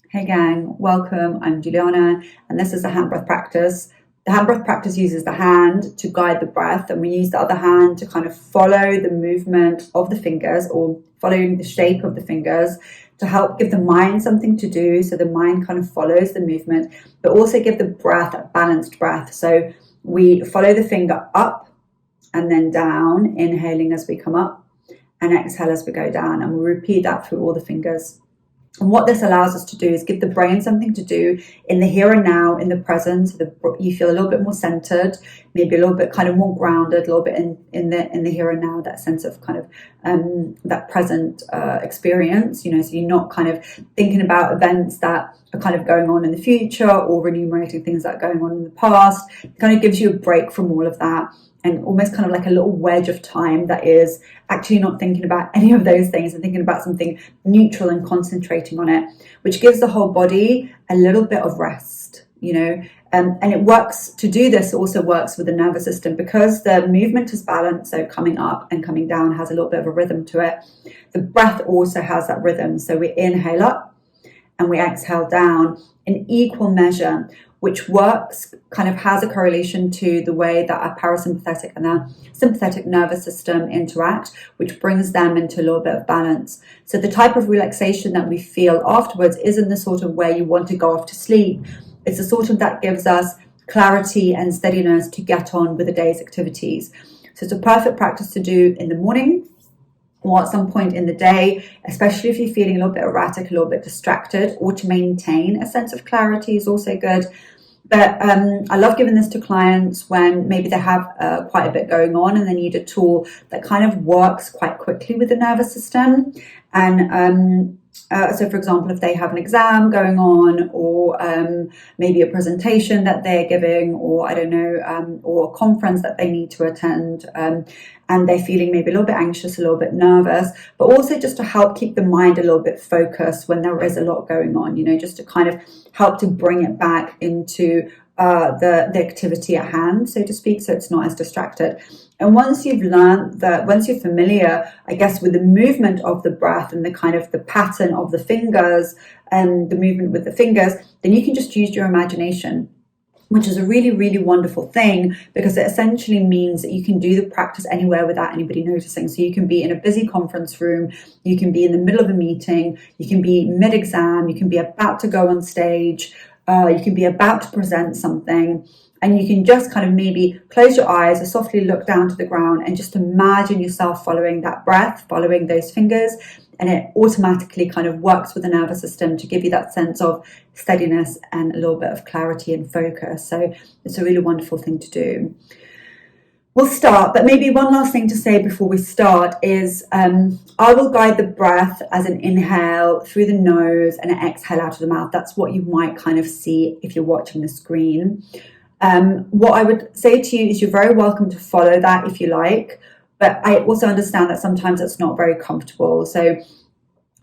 Hey gang, welcome. I'm Juliana, and this is the hand breath practice. The hand breath practice uses the hand to guide the breath, and we use the other hand to kind of follow the movement of the fingers or following the shape of the fingers to help give the mind something to do. So the mind kind of follows the movement, but also give the breath a balanced breath. So we follow the finger up and then down, inhaling as we come up and exhale as we go down. And we'll repeat that through all the fingers. And what this allows us to do is give the brain something to do in the here and now, in the present. So you feel a little bit more centered, maybe a little bit kind of more grounded, a little bit in the here and now, that sense of kind of that present experience. So you're not kind of thinking about events that are kind of going on in the future or enumerating things that are going on in the past. It kind of gives you a break from all of that, and almost kind of like a little wedge of time that is actually not thinking about any of those things and thinking about something neutral and concentrating on it, which gives the whole body a little bit of rest, and it works. To do this also works with the nervous system because the movement is balanced, so coming up and coming down has a little bit of a rhythm to it. The breath also has that rhythm, so we inhale up and we exhale down in equal measure, which works, kind of has a correlation to the way that our parasympathetic and our sympathetic nervous system interact, which brings them into a little bit of balance. So the type of relaxation that we feel afterwards isn't the sort of way you want to go off to sleep. It's the sort of that gives us clarity and steadiness to get on with the day's activities. So it's a perfect practice to do in the morning or at some point in the day, especially if you're feeling a little bit erratic, a little bit distracted, or to maintain a sense of clarity is also good. But I love giving this to clients when maybe they have quite a bit going on and they need a tool that kind of works quite quickly with the nervous system. And so, for example, if they have an exam going on, or maybe a presentation that they're giving, or I don't know, or a conference that they need to attend, and they're feeling maybe a little bit anxious, a little bit nervous, but also just to help keep the mind a little bit focused when there is a lot going on, just to kind of help to bring it back into the activity at hand, so to speak, so it's not as distracted. And once you've learned that, once you're familiar, I guess, with the movement of the breath and the kind of the pattern of the fingers and the movement with the fingers, then you can just use your imagination, which is a really, really wonderful thing, because it essentially means that you can do the practice anywhere without anybody noticing. So you can be in a busy conference room, you can be in the middle of a meeting, you can be mid-exam, you can be about to go on stage, you can be about to present something, and you can just kind of maybe close your eyes or softly look down to the ground and just imagine yourself following that breath, following those fingers, and it automatically kind of works with the nervous system to give you that sense of steadiness and a little bit of clarity and focus. So it's a really wonderful thing to do. We'll start, but maybe one last thing to say before we start is I will guide the breath as an inhale through the nose and an exhale out of the mouth. That's what you might kind of see if you're watching the screen. What I would say to you is you're very welcome to follow that if you like, but I also understand that sometimes it's not very comfortable. So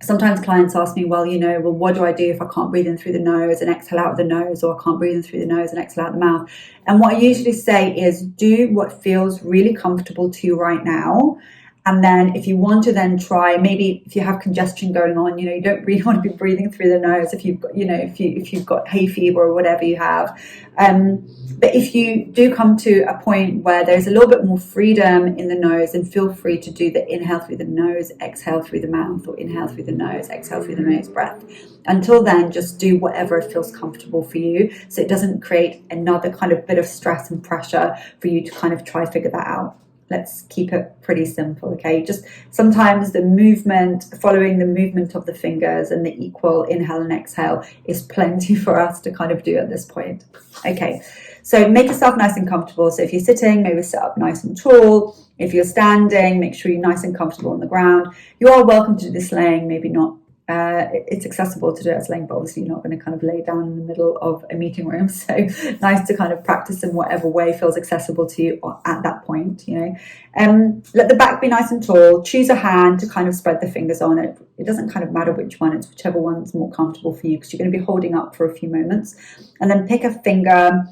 sometimes clients ask me, well, what do I do if I can't breathe in through the nose and exhale out of the nose, or I can't breathe in through the nose and exhale out the mouth? And what I usually say is do what feels really comfortable to you right now. And then if you want to then try, maybe if you have congestion going on, you don't really want to be breathing through the nose if you've got, if you've got hay fever or whatever you have. But if you do come to a point where there's a little bit more freedom in the nose, then feel free to do the inhale through the nose, exhale through the mouth, or inhale through the nose, exhale through the nose breath. Until then, just do whatever feels comfortable for you, so it doesn't create another kind of bit of stress and pressure for you to kind of try figure that out. Let's keep it pretty simple, okay? Just sometimes the movement, following the movement of the fingers and the equal inhale and exhale is plenty for us to kind of do at this point. Okay, so make yourself nice and comfortable. So if you're sitting, maybe sit up nice and tall. If you're standing, make sure you're nice and comfortable on the ground. You are welcome to do this laying, maybe not. It's accessible to do it as laying, but obviously you're not going to kind of lay down in the middle of a meeting room. So nice to kind of practice in whatever way feels accessible to you at that point, Let the back be nice and tall. Choose a hand to kind of spread the fingers on it. It doesn't kind of matter which one, it's whichever one's more comfortable for you, because you're going to be holding up for a few moments. And then pick a finger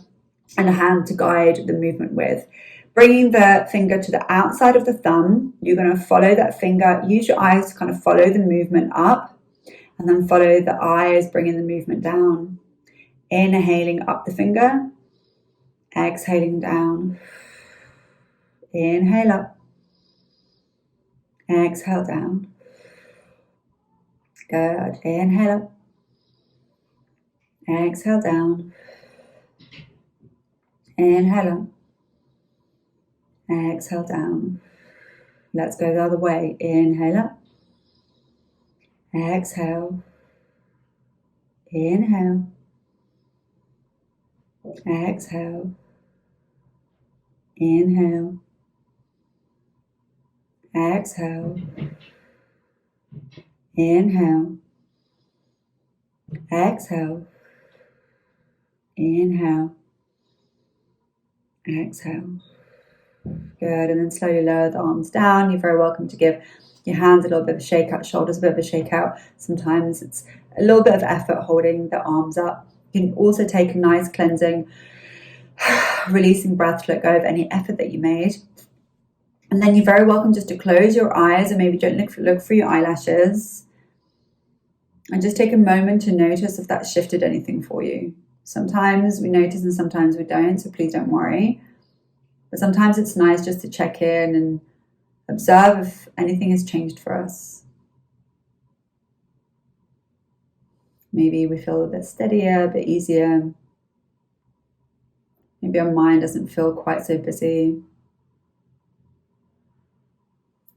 and a hand to guide the movement with. Bringing the finger to the outside of the thumb, you're going to follow that finger. Use your eyes to kind of follow the movement up. And then follow the eyes, bringing the movement down. Inhaling up the finger. Exhaling down. Inhale up. Exhale down. Good. Inhale up. Exhale down. Inhale up. Exhale down. Let's go the other way. Inhale up. Exhale. Inhale. Exhale. Inhale. Exhale. Inhale. Exhale. Inhale. Exhale. Good. And then slowly lower the arms down. You're very welcome to give your hands a little bit of a shake out, shoulders a bit of a shake out. Sometimes it's a little bit of effort holding the arms up. You can also take a nice cleansing, releasing breath to let go of any effort that you made. And then you're very welcome just to close your eyes and maybe don't look for your eyelashes. And just take a moment to notice if that shifted anything for you. Sometimes we notice and sometimes we don't, so please don't worry. But sometimes it's nice just to check in and observe if anything has changed for us. Maybe we feel a bit steadier, a bit easier. Maybe our mind doesn't feel quite so busy.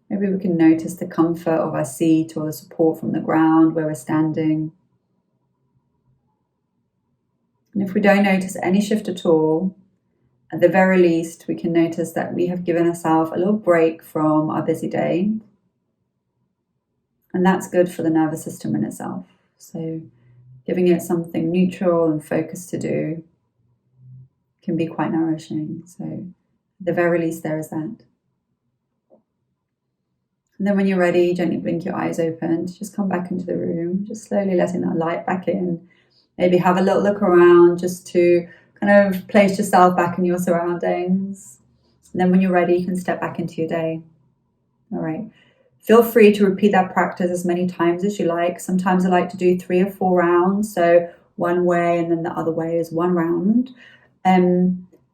Maybe we can notice the comfort of our seat or the support from the ground where we're standing. And if we don't notice any shift at all, at the very least, we can notice that we have given ourselves a little break from our busy day. And that's good for the nervous system in itself. So giving it something neutral and focused to do can be quite nourishing. So at the very least, there is that. And then when you're ready, gently blink your eyes open. Just come back into the room, just slowly letting that light back in. Maybe have a little look around just to kind of place yourself back in your surroundings. And then when you're ready, you can step back into your day. All right. Feel free to repeat that practice as many times as you like. Sometimes I like to do 3 or 4 rounds. So one way and then the other way is 1 round.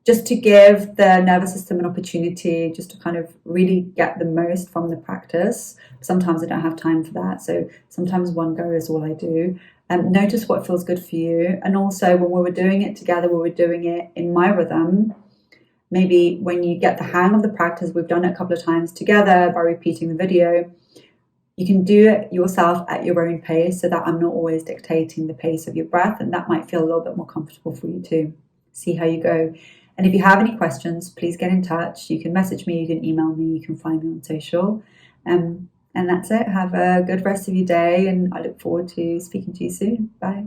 Just to give the nervous system an opportunity just to kind of really get the most from the practice. Sometimes I don't have time for that. So sometimes 1 go is all I do. Notice what feels good for you. And also when we were doing it together, we were doing it in my rhythm. Maybe when you get the hang of the practice, we've done it a couple of times together by repeating the video. You can do it yourself at your own pace so that I'm not always dictating the pace of your breath. And that might feel a little bit more comfortable for you too. See how you go. And if you have any questions, please get in touch. You can message me, you can email me, you can find me on social. And that's it. Have a good rest of your day, and I look forward to speaking to you soon. Bye.